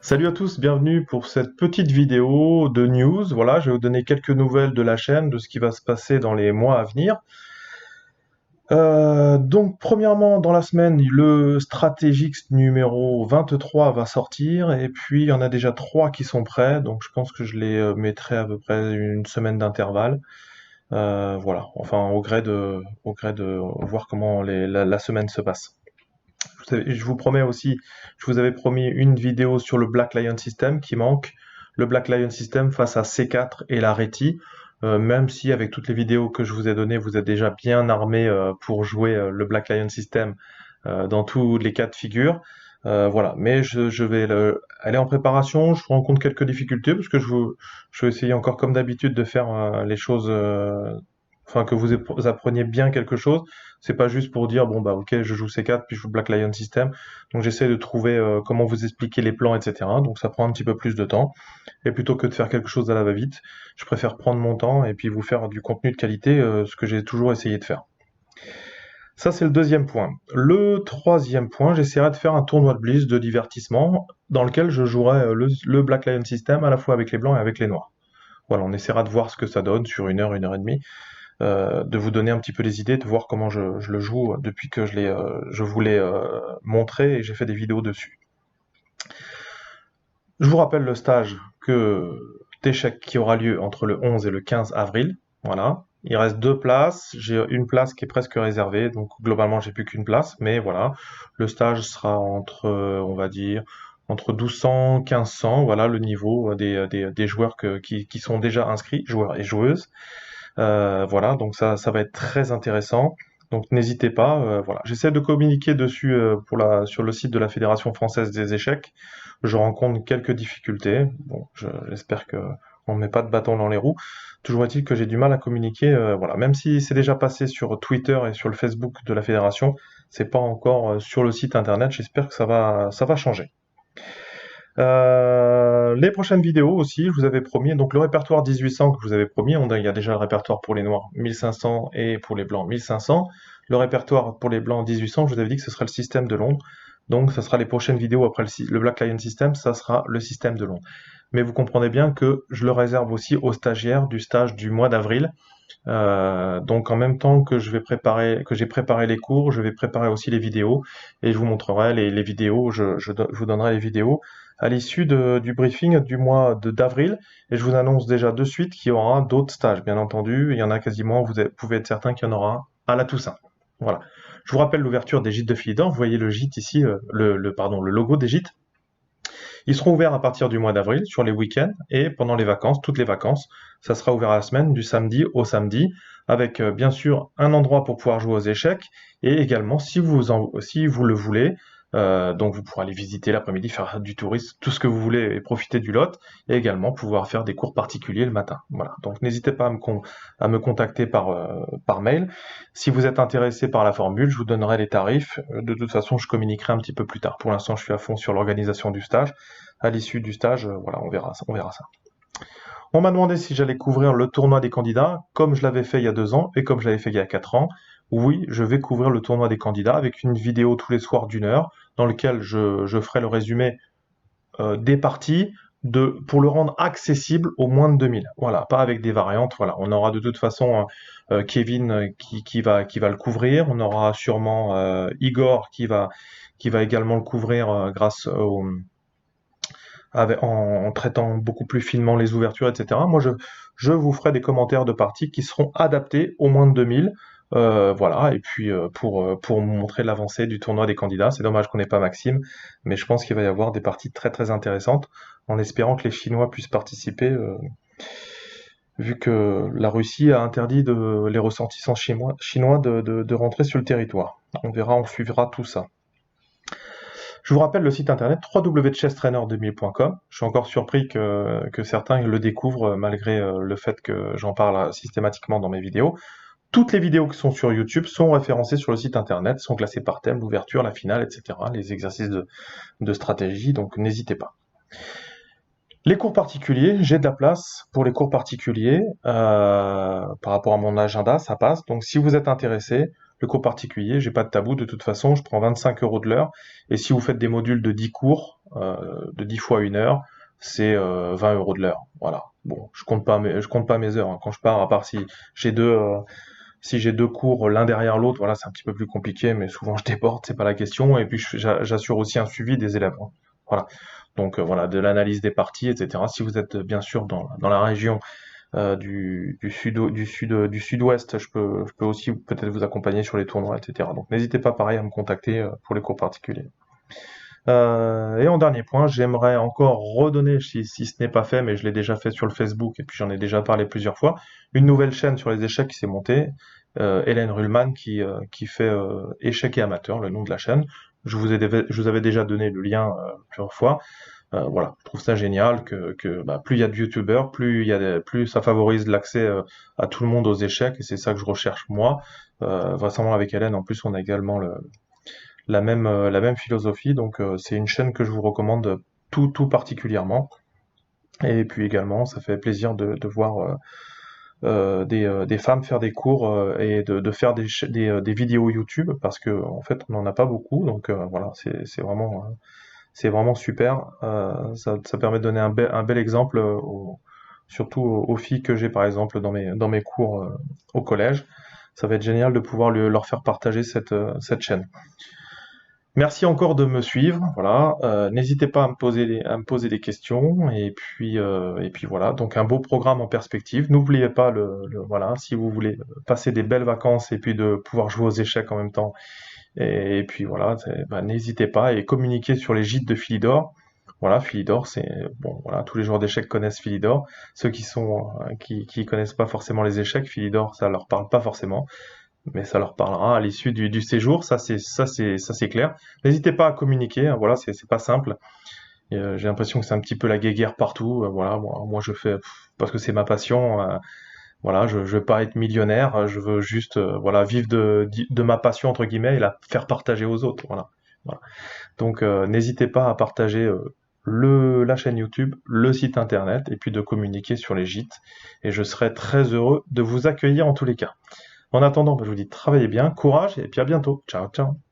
Salut à tous, bienvenue pour cette petite vidéo de news. Voilà, je vais vous donner quelques nouvelles de la chaîne, de ce qui va se passer dans les mois à venir. Donc, premièrement, dans la semaine, le Strategix numéro 23 va sortir, et puis il y en a déjà 3 qui sont prêts, donc je pense que je les mettrai à peu près une semaine d'intervalle. Voilà, enfin au gré de voir comment la semaine se passe. Je vous promets aussi, je vous avais promis une vidéo sur le Black Lion System qui manque. Le Black Lion System face à C4 et la Reti. Même si avec toutes les vidéos que je vous ai données, vous êtes déjà bien armé pour jouer le Black Lion System dans tous les cas de figure. Voilà, mais je vais aller en préparation. Je rencontre quelques difficultés parce que je vais essayer encore comme d'habitude de faire les choses, enfin que vous appreniez bien quelque chose. C'est pas juste pour dire bon bah ok je joue C4 puis je joue Black Lion System. Donc j'essaie de trouver comment vous expliquer les plans, etc. Donc ça prend un petit peu plus de temps. Et plutôt que de faire quelque chose à la va-vite, je préfère prendre mon temps et puis vous faire du contenu de qualité, ce que j'ai toujours essayé de faire. Ça, c'est le deuxième point. Le troisième point, j'essaierai de faire un tournoi de Blitz de divertissement dans lequel je jouerai le Black Lion System à la fois avec les blancs et avec les noirs. Voilà, on essaiera de voir ce que ça donne sur une heure et demie, de vous donner un petit peu les idées, de voir comment je le joue depuis que je vous l'ai montré et j'ai fait des vidéos dessus. Je vous rappelle le stage d'échecs qui aura lieu entre le 11 et le 15 avril. Voilà. Il reste 2 places. J'ai une place qui est presque réservée, donc globalement j'ai plus qu'une place. Mais voilà, le stage sera entre, on va dire, entre 1200, 1500. Voilà le niveau des joueurs qui sont déjà inscrits, joueurs et joueuses. Voilà, donc ça va être très intéressant. Donc n'hésitez pas. Voilà, j'essaie de communiquer dessus sur le site de la Fédération française des échecs. Je rencontre quelques difficultés. Bon, j'espère que on ne met pas de bâton dans les roues. Toujours est-il que j'ai du mal à communiquer. Voilà, même si c'est déjà passé sur Twitter et sur le Facebook de la fédération, c'est pas encore sur le site internet. J'espère que ça va changer. Les prochaines vidéos aussi, je vous avais promis, donc le répertoire 1800 que je vous avais promis, il y a déjà le répertoire pour les noirs 1500 et pour les blancs 1500. Le répertoire pour les blancs 1800, je vous avais dit que ce serait le système de Londres. Donc ça sera les prochaines vidéos après le Black Lion System, ça sera le système de Londres. Mais vous comprenez bien que je le réserve aussi aux stagiaires du stage du mois d'avril. Donc en même temps que j'ai préparé les cours, je vais préparer aussi les vidéos et je vous montrerai les vidéos, je vous donnerai les vidéos à l'issue du briefing du mois d'avril et je vous annonce déjà de suite qu'il y aura d'autres stages, bien entendu. Il y en a quasiment, pouvez être certain qu'il y en aura un à la Toussaint. Voilà. Je vous rappelle l'ouverture des gîtes de Philidor. Vous voyez le gîte ici, le logo des gîtes. Ils seront ouverts à partir du mois d'avril, sur les week-ends, et pendant les vacances, toutes les vacances. Ça sera ouvert à la semaine, du samedi au samedi, avec bien sûr un endroit pour pouvoir jouer aux échecs, et également, si vous le voulez, donc vous pourrez aller visiter l'après-midi, faire du tourisme, tout ce que vous voulez, et profiter du lot, et également pouvoir faire des cours particuliers le matin. Voilà. Donc n'hésitez pas à me contacter par mail. Si vous êtes intéressé par la formule, je vous donnerai les tarifs. De toute façon, je communiquerai un petit peu plus tard. Pour l'instant, je suis à fond sur l'organisation du stage. À l'issue du stage, voilà, on verra ça. On m'a demandé si j'allais couvrir le tournoi des candidats, comme je l'avais fait il y a 2 ans et comme je l'avais fait il y a 4 ans. Oui, je vais couvrir le tournoi des candidats avec une vidéo tous les soirs d'1 heure dans lequel je ferai le résumé des parties pour le rendre accessible aux moins de 2000. Voilà, pas avec des variantes. Voilà, on aura de toute façon Kevin qui va le couvrir. On aura sûrement Igor qui va également le couvrir grâce en traitant beaucoup plus finement les ouvertures, etc. Moi, je vous ferai des commentaires de parties qui seront adaptés aux moins de 2000. Voilà, et puis pour montrer l'avancée du tournoi des candidats. C'est dommage qu'on n'ait pas Maxime, mais je pense qu'il va y avoir des parties très très intéressantes, en espérant que les Chinois puissent participer, vu que la Russie a interdit les ressortissants chinois de rentrer sur le territoire. On verra, on suivra tout ça. Je vous rappelle le site internet www.chesstrainer2000.com. Je suis encore surpris que certains le découvrent malgré le fait que j'en parle systématiquement dans mes vidéos. Toutes les vidéos qui sont sur YouTube sont référencées sur le site internet, sont classées par thème, l'ouverture, la finale, etc. Les exercices de stratégie, donc n'hésitez pas. Les cours particuliers, j'ai de la place pour les cours particuliers par rapport à mon agenda, ça passe. Donc si vous êtes intéressé, le cours particulier, j'ai pas de tabou, de toute façon, je prends 25 € de l'heure, et si vous faites des modules de 10 cours, de 10 fois 1 heure, c'est 20 € de l'heure. Voilà. Bon, je compte pas mes heures, hein. Quand je pars, à part j'ai deux, euh, si j'ai deux cours l'un derrière l'autre, voilà, c'est un petit peu plus compliqué, mais souvent je déborde, c'est pas la question. Et puis j'assure aussi un suivi des élèves, hein. Voilà. Donc voilà, de l'analyse des parties, etc. Si vous êtes bien sûr dans la région du sud-ouest, je peux aussi peut-être vous accompagner sur les tournois, etc. Donc n'hésitez pas pareil à me contacter pour les cours particuliers. Et en dernier point, j'aimerais encore redonner, si ce n'est pas fait, mais je l'ai déjà fait sur le Facebook et puis j'en ai déjà parlé plusieurs fois, une nouvelle chaîne sur les échecs qui s'est montée, Hélène Ruhlmann qui fait Échecs et amateurs, le nom de la chaîne. Je vous avais déjà donné le lien plusieurs fois. Voilà, je trouve ça génial que plus il y a de youtubeurs, plus ça favorise l'accès à tout le monde aux échecs et c'est ça que je recherche moi. Vraisemblablement avec Hélène, en plus on a également la même philosophie, donc c'est une chaîne que je vous recommande tout particulièrement. Et puis également, ça fait plaisir de voir des femmes faire des cours et de faire des vidéos YouTube parce que en fait on n'en a pas beaucoup, donc voilà, c'est vraiment super. Ça permet de donner un bel exemple, surtout aux filles que j'ai par exemple dans mes cours au collège. Ça va être génial de pouvoir leur faire partager cette chaîne. Merci encore de me suivre, voilà. N'hésitez pas à me poser des questions et puis voilà. Donc un beau programme en perspective. N'oubliez pas voilà, si vous voulez passer des belles vacances et puis de pouvoir jouer aux échecs en même temps. Et puis voilà, n'hésitez pas et communiquez sur les gîtes de Philidor. Voilà, Philidor, c'est bon, voilà, tous les joueurs d'échecs connaissent Philidor. Ceux qui connaissent pas forcément les échecs, Philidor, ça leur parle pas forcément mais ça leur parlera à l'issue du séjour, ça c'est clair. N'hésitez pas à communiquer, hein, voilà, c'est pas simple. J'ai l'impression que c'est un petit peu la guéguerre partout, voilà, moi je fais parce que c'est ma passion, voilà, je veux pas être millionnaire, je veux juste voilà, vivre de ma passion entre guillemets et la faire partager aux autres, voilà. Voilà. Donc n'hésitez pas à partager la chaîne YouTube, le site internet et puis de communiquer sur les gîtes et je serai très heureux de vous accueillir en tous les cas. En attendant, je vous dis travaillez bien, courage et puis à bientôt. Ciao, ciao.